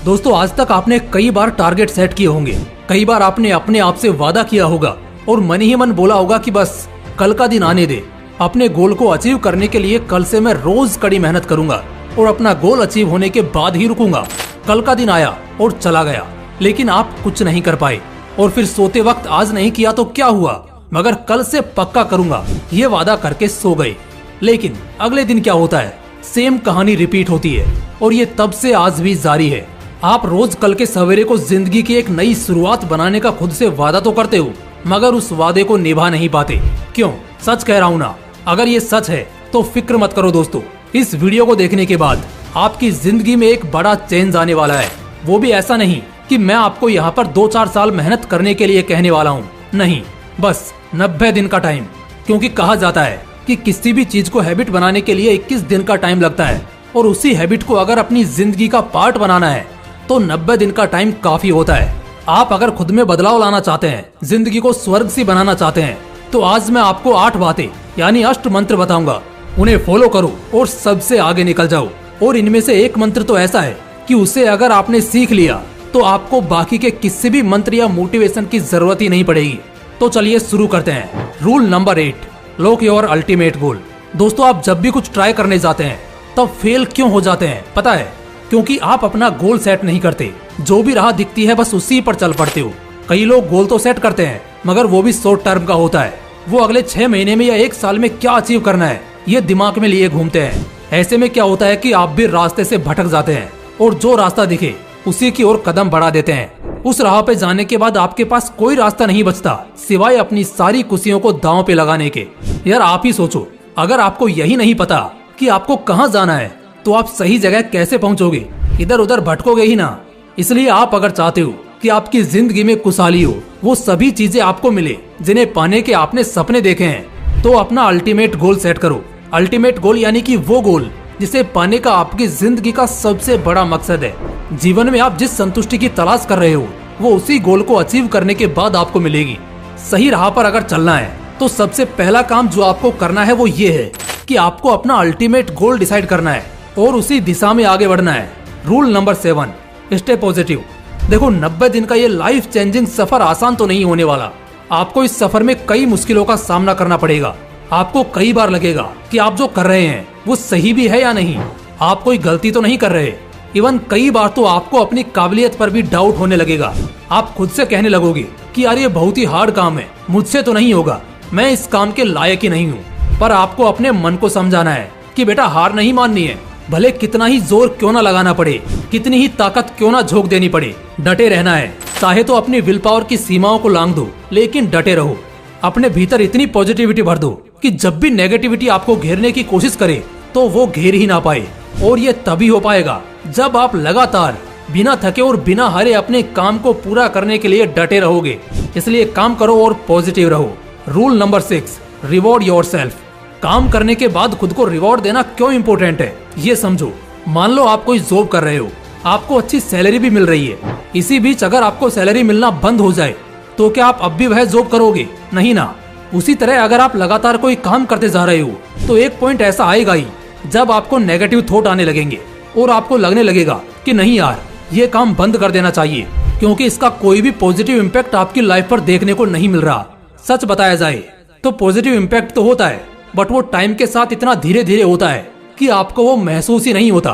दोस्तों आज तक आपने कई बार टारगेट सेट किए होंगे, कई बार आपने अपने आप से वादा किया होगा और मन ही मन बोला होगा कि बस कल का दिन आने दे, अपने गोल को अचीव करने के लिए कल से मैं रोज कड़ी मेहनत करूंगा और अपना गोल अचीव होने के बाद ही रुकूंगा। कल का दिन आया और चला गया, लेकिन आप कुछ नहीं कर पाए और फिर सोते वक्त आज नहीं किया तो क्या हुआ, मगर कल से पक्का करूंगा ये वादा करके सो गए। लेकिन अगले दिन क्या होता है, सेम कहानी रिपीट होती है और ये तब से आज भी जारी है। आप रोज कल के सवेरे को जिंदगी की एक नई शुरुआत बनाने का खुद से वादा तो करते हो, मगर उस वादे को निभा नहीं पाते। क्यों? सच कह रहा हूँ ना। अगर ये सच है तो फिक्र मत करो दोस्तों, इस वीडियो को देखने के बाद आपकी जिंदगी में एक बड़ा चेंज आने वाला है। वो भी ऐसा नहीं कि मैं आपको यहाँ पर 2-4 साल मेहनत करने के लिए कहने वाला हूँ, नहीं, बस 90 दिन का टाइम। क्योंकि कहा जाता है कि किसी भी चीज को हैबिट बनाने के लिए 21 दिन का टाइम लगता है और उसी हैबिट को अगर अपनी जिंदगी का पार्ट बनाना है तो 90 दिन का टाइम काफी होता है। आप अगर खुद में बदलाव लाना चाहते हैं, जिंदगी को स्वर्ग सी बनाना चाहते हैं, तो आज मैं आपको 8 बातें यानी अष्ट मंत्र बताऊंगा। उन्हें फॉलो करो और सबसे आगे निकल जाओ। और इनमें से एक मंत्र तो ऐसा है कि उसे अगर आपने सीख लिया तो आपको बाकी के किसी भी मंत्र या मोटिवेशन की जरूरत ही नहीं पड़ेगी। तो चलिए शुरू करते हैं। Rule number 8, lock your ultimate goal. दोस्तों आप जब भी कुछ ट्राई करने जाते हैं तब फेल क्यों हो जाते हैं पता है? क्योंकि आप अपना गोल सेट नहीं करते, जो भी राह दिखती है बस उसी पर चल पड़ते हो। कई लोग गोल तो सेट करते हैं मगर वो भी शॉर्ट टर्म का होता है। वो अगले 6 महीने में या 1 साल में क्या अचीव करना है ये दिमाग में लिए घूमते हैं। ऐसे में क्या होता है कि आप भी रास्ते से भटक जाते हैं और जो रास्ता दिखे उसी की ओर कदम बढ़ा देते हैं। उस राह पे जाने के बाद आपके पास कोई रास्ता नहीं बचता सिवाय अपनी सारी खुशियों को दांव पे लगाने के। यार आप ही सोचो, अगर आपको यही नहीं पता कि आपको कहाँ जाना है तो आप सही जगह कैसे पहुँचोगे? इधर उधर भटकोगे ही ना। इसलिए आप अगर चाहते हो कि आपकी जिंदगी में खुशहाली हो, वो सभी चीजें आपको मिले जिन्हें पाने के आपने सपने देखे हैं, तो अपना अल्टीमेट गोल सेट करो। अल्टीमेट गोल यानी कि वो गोल जिसे पाने का आपकी जिंदगी का सबसे बड़ा मकसद है। जीवन में आप जिस संतुष्टि की तलाश कर रहे हो वो उसी गोल को अचीव करने के बाद आपको मिलेगी। सही राह पर अगर चलना है तो सबसे पहला काम जो आपको करना है वो ये है कि आपको अपना अल्टीमेट गोल डिसाइड करना है और उसी दिशा में आगे बढ़ना है। Rule number 7, stay positive. देखो 90 दिन का ये लाइफ चेंजिंग सफर आसान तो नहीं होने वाला। आपको इस सफर में कई मुश्किलों का सामना करना पड़ेगा। आपको कई बार लगेगा कि आप जो कर रहे हैं वो सही भी है या नहीं, आप कोई गलती तो नहीं कर रहे। इवन कई बार तो आपको अपनी काबिलियत पर भी डाउट होने लगेगा। आप खुद से कहने लगोगे कि यार ये बहुत ही हार्ड काम है, मुझसे तो नहीं होगा, मैं इस काम के लायक ही नहीं हूँ। पर आपको अपने मन को समझाना है कि बेटा हार नहीं माननी है, भले कितना ही जोर क्यों ना लगाना पड़े, कितनी ही ताकत क्यों ना झोंक देनी पड़े, डटे रहना है। चाहे तो अपनी विल पावर की सीमाओं को लांघ दो, लेकिन डटे रहो। अपने भीतर इतनी पॉजिटिविटी भर दो कि जब भी नेगेटिविटी आपको घेरने की कोशिश करे तो वो घेर ही ना पाए। और ये तभी हो पाएगा जब आप लगातार बिना थके और बिना हारे अपने काम को पूरा करने के लिए डटे रहोगे। इसलिए काम करो और पॉजिटिव रहो। Rule number 6, reward yourself. काम करने के बाद खुद को रिवॉर्ड देना क्यों इम्पोर्टेंट है ये समझो। मान लो आप कोई जॉब कर रहे हो, आपको अच्छी सैलरी भी मिल रही है। इसी बीच अगर आपको सैलरी मिलना बंद हो जाए तो क्या आप अब भी वह जॉब करोगे? नहीं ना। उसी तरह अगर आप लगातार कोई काम करते जा रहे हो तो एक पॉइंट ऐसा आएगा ही जब आपको नेगेटिव थॉट आने लगेंगे और आपको लगने लगेगा कि नहीं यार ये काम बंद कर देना चाहिए, क्योंकि इसका कोई भी पॉजिटिव इम्पैक्ट आपकी लाइफ पर देखने को नहीं मिल रहा। सच बताया जाए तो पॉजिटिव इम्पैक्ट तो होता है, बट वो टाइम के साथ इतना धीरे धीरे होता है कि आपको वो महसूस ही नहीं होता।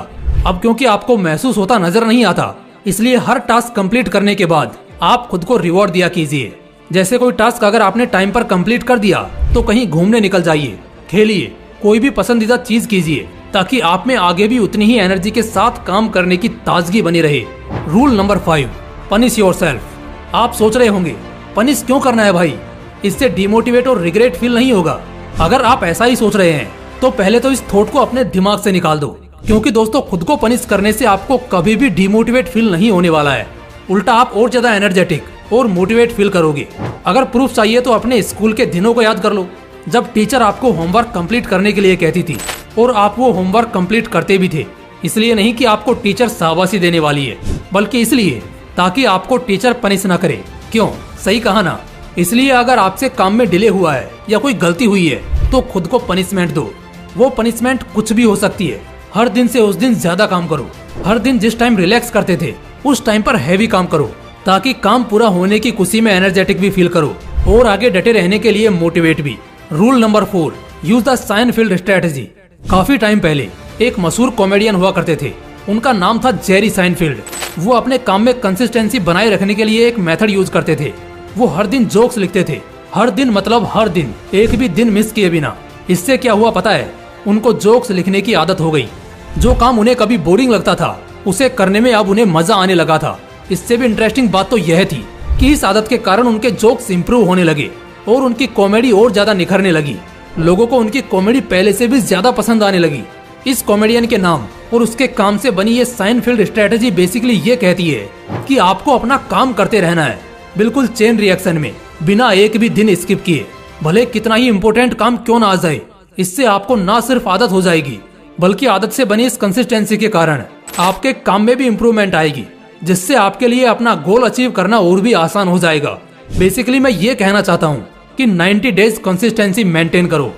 अब क्योंकि आपको महसूस होता नजर नहीं आता, इसलिए हर टास्क कंप्लीट करने के बाद आप खुद को रिवॉर्ड दिया कीजिए। जैसे कोई टास्क अगर आपने टाइम पर कंप्लीट कर दिया तो कहीं घूमने निकल जाइए, खेलिए, कोई भी पसंदीदा चीज कीजिए, ताकि आप में आगे भी उतनी ही एनर्जी के साथ काम करने की ताजगी बनी रहे। Rule number 5, punish yourself. आप सोच रहे होंगे पनिश क्यों करना है भाई, इससे डिमोटिवेट और रिग्रेट फील नहीं होगा। अगर आप ऐसा ही सोच रहे हैं तो पहले तो इस थॉट को अपने दिमाग से निकाल दो, क्योंकि दोस्तों खुद को पनिश करने से आपको कभी भी डिमोटिवेट फील नहीं होने वाला है। उल्टा आप और ज्यादा एनर्जेटिक और मोटिवेट फील करोगे। अगर प्रूफ चाहिए तो अपने स्कूल के दिनों को याद कर लो, जब टीचर आपको होमवर्क कंप्लीट करने के लिए कहती थी और आप वो होमवर्क कंप्लीट करते भी थे। इसलिए नहीं कि आपको टीचर शाबाशी देने वाली है, बल्कि इसलिए ताकि आपको टीचर पनिश ना करे। क्यों? सही कहा ना। इसलिए अगर आपसे काम में डिले हुआ है या कोई गलती हुई है तो खुद को पनिशमेंट दो। वो पनिशमेंट कुछ भी हो सकती है। हर दिन से उस दिन ज्यादा काम करो। हर दिन जिस टाइम रिलैक्स करते थे उस टाइम पर हैवी काम करो ताकि काम पूरा होने की खुशी में एनर्जेटिक भी फील करो और आगे डटे रहने के लिए मोटिवेट भी। Rule number 4, use the Seinfeld strategy. काफी टाइम पहले एक मशहूर कॉमेडियन हुआ करते थे, उनका नाम था जेरी साइनफील्ड। वो अपने काम में कंसिस्टेंसी बनाए रखने के लिए एक मेथड यूज करते थे। वो हर दिन जोक्स लिखते थे, हर दिन मतलब हर दिन, एक भी दिन मिस किए बिना। इससे क्या हुआ पता है, उनको जोक्स लिखने की आदत हो गई। जो काम उन्हें कभी बोरिंग लगता था उसे करने में अब उन्हें मजा आने लगा था। इससे भी इंटरेस्टिंग बात तो यह थी कि इस आदत के कारण उनके जोक्स इंप्रूव होने लगे और उनकी कॉमेडी और ज्यादा निखरने लगी। लोगों को उनकी कॉमेडी पहले से भी ज्यादा पसंद आने लगी। इस कॉमेडियन के नाम और उसके काम से बनी ये साइनफील्ड स्ट्रेटेजी बेसिकली ये कहती है कि आपको अपना काम करते रहना है, बिल्कुल चेन रिएक्शन में, बिना एक भी दिन स्किप किए, भले कितना ही इम्पोर्टेंट काम क्यों ना आ जाए। इससे आपको ना सिर्फ आदत हो जाएगी बल्कि आदत से बनी इस कंसिस्टेंसी के कारण आपके काम में भी इम्प्रूवमेंट आएगी, जिससे आपके लिए अपना गोल अचीव करना और भी आसान हो जाएगा। बेसिकली मैं ये कहना चाहता हूँ कि 90 डेज कंसिस्टेंसी मेंटेन करो।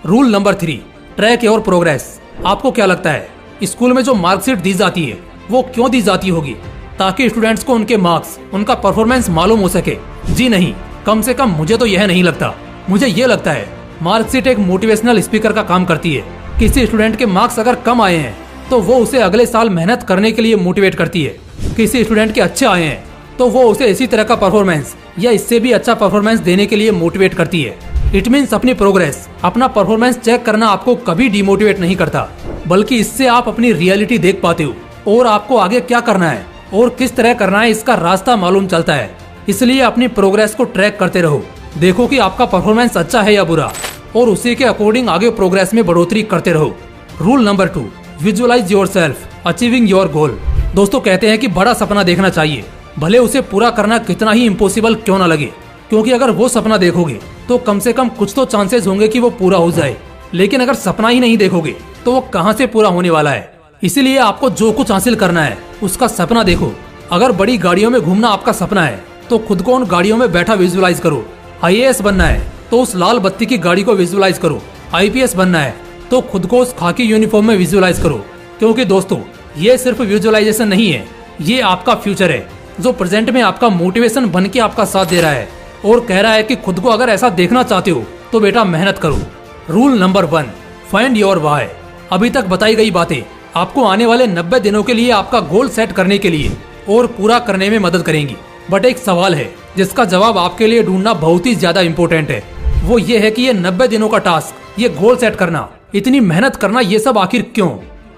Rule number 3, track your progress. आपको क्या लगता है स्कूल में जो मार्कशीट दी जाती है वो क्यों दी जाती होगी? ताकि स्टूडेंट्स को उनके मार्क्स, उनका परफॉर्मेंस मालूम हो सके? जी नहीं, कम से कम मुझे तो यह नहीं लगता। मुझे ये लगता है मार्कशीट एक मोटिवेशनल स्पीकर का काम करती है। किसी स्टूडेंट के मार्क्स अगर कम आए हैं तो वो उसे अगले साल मेहनत करने के लिए मोटिवेट करती है। किसी स्टूडेंट के अच्छे आए हैं तो वो उसे इसी तरह का परफॉर्मेंस या इससे भी अच्छा परफॉर्मेंस देने के लिए मोटिवेट करती है। इट मीन्स अपनी प्रोग्रेस, अपना परफॉर्मेंस चेक करना आपको कभी डिमोटिवेट नहीं करता, बल्कि इससे आप अपनी रियलिटी देख पाते हो और आपको आगे क्या करना है और किस तरह करना है इसका रास्ता मालूम चलता है। इसलिए अपनी प्रोग्रेस को ट्रैक करते रहो, देखो कि आपका परफॉर्मेंस अच्छा है या बुरा, और उसी के अकॉर्डिंग आगे प्रोग्रेस में बढ़ोतरी करते रहो। Rule number 2, visualise yourself achieving your goal. दोस्तों कहते हैं कि बड़ा सपना देखना चाहिए, भले उसे पूरा करना कितना ही इम्पॉसिबल क्यों ना लगे, क्योंकि अगर वो सपना देखोगे तो कम से कम कुछ तो चांसेस होंगे कि वो पूरा हो जाए। लेकिन अगर सपना ही नहीं देखोगे तो वो कहाँ से पूरा होने वाला है। इसीलिए आपको जो कुछ हासिल करना है उसका सपना देखो। अगर बड़ी गाड़ियों में घूमना आपका सपना है तो खुद को उन गाड़ियों में बैठा विजुअलाइज करो। IAS बनना है तो उस लाल बत्ती की गाड़ी को विजुअलाइज करो। IPS बनना है तो खुद को उस खाकी यूनिफॉर्म में विजुअलाइज करो। क्योंकि दोस्तों ये सिर्फ विजुअलाइजेशन नहीं है, ये आपका फ्यूचर है जो प्रेजेंट में आपका मोटिवेशन बन के आपका साथ दे रहा है और कह रहा है कि खुद को अगर ऐसा देखना चाहते हो तो बेटा मेहनत करो। Rule number 1, find your why. अभी तक बताई गई बातें आपको आने वाले 90 दिनों के लिए आपका गोल सेट करने के लिए और पूरा करने में मदद करेंगी। बट एक सवाल है जिसका जवाब आपके लिए ढूंढना बहुत ही ज्यादा इम्पोर्टेंट है। वो ये है कि ये 90 दिनों का टास्क, ये गोल सेट करना, इतनी मेहनत करना, ये सब आखिर क्यों?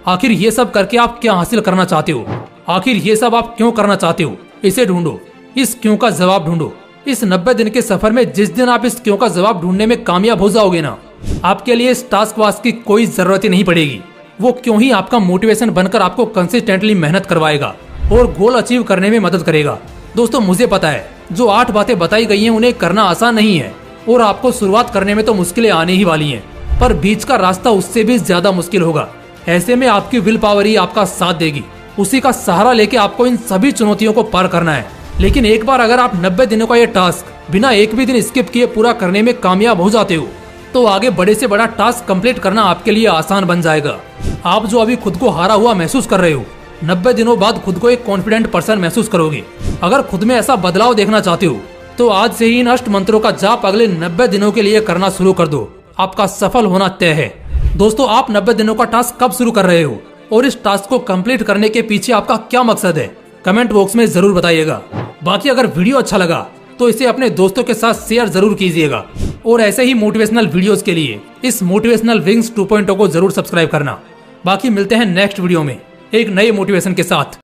आखिर ये सब करके आप क्या हासिल करना चाहते हो? आखिर ये सब आप क्यों करना चाहते हो? इसे ढूंढो, इस क्यों का जवाब ढूंढो। इस 90 दिन के सफर में जिस दिन आप इस क्यों का जवाब ढूंढने में कामयाब हो जाओगे ना, आपके लिए इस टास्क वास्क की कोई जरूरत ही नहीं पड़ेगी। वो क्यों ही आपका मोटिवेशन बनकर आपको कंसिस्टेंटली मेहनत करवाएगा और गोल अचीव करने में मदद करेगा। दोस्तों मुझे पता है जो 8 बातें बताई गई हैं उन्हें करना आसान नहीं है और आपको शुरुआत करने में तो मुश्किलें आने ही वाली हैं, पर बीच का रास्ता उससे भी ज्यादा मुश्किल होगा। ऐसे में आपकी विल पावर ही आपका साथ देगी, उसी का सहारा लेके आपको इन सभी चुनौतियों को पार करना है। लेकिन एक बार अगर आप 90 दिनों का ये टास्क बिना एक भी दिन स्किप किए पूरा करने में कामयाब हो जाते हो तो आगे बड़े से बड़ा टास्क कंप्लीट करना आपके लिए आसान बन जाएगा। आप जो अभी खुद को हारा हुआ महसूस कर रहे हो, 90 दिनों बाद खुद को एक कॉन्फिडेंट पर्सन महसूस करोगे। अगर खुद में ऐसा बदलाव देखना चाहते हो तो आज से ही इन अष्ट मंत्रों का जाप अगले 90 दिनों के लिए करना शुरू कर दो। आपका सफल होना तय है। दोस्तों आप 90 दिनों का टास्क कब शुरू कर रहे हो और इस टास्क को कंप्लीट करने के पीछे आपका क्या मकसद है? कमेंट बॉक्स में जरूर बताइएगा। बाकी अगर वीडियो अच्छा लगा तो इसे अपने दोस्तों के साथ शेयर जरूर कीजिएगा और ऐसे ही मोटिवेशनल वीडियोस के लिए इस मोटिवेशनल विंग्स 2.0 को जरूर सब्सक्राइब करना। बाकी मिलते हैं नेक्स्ट वीडियो में एक नए मोटिवेशन के साथ।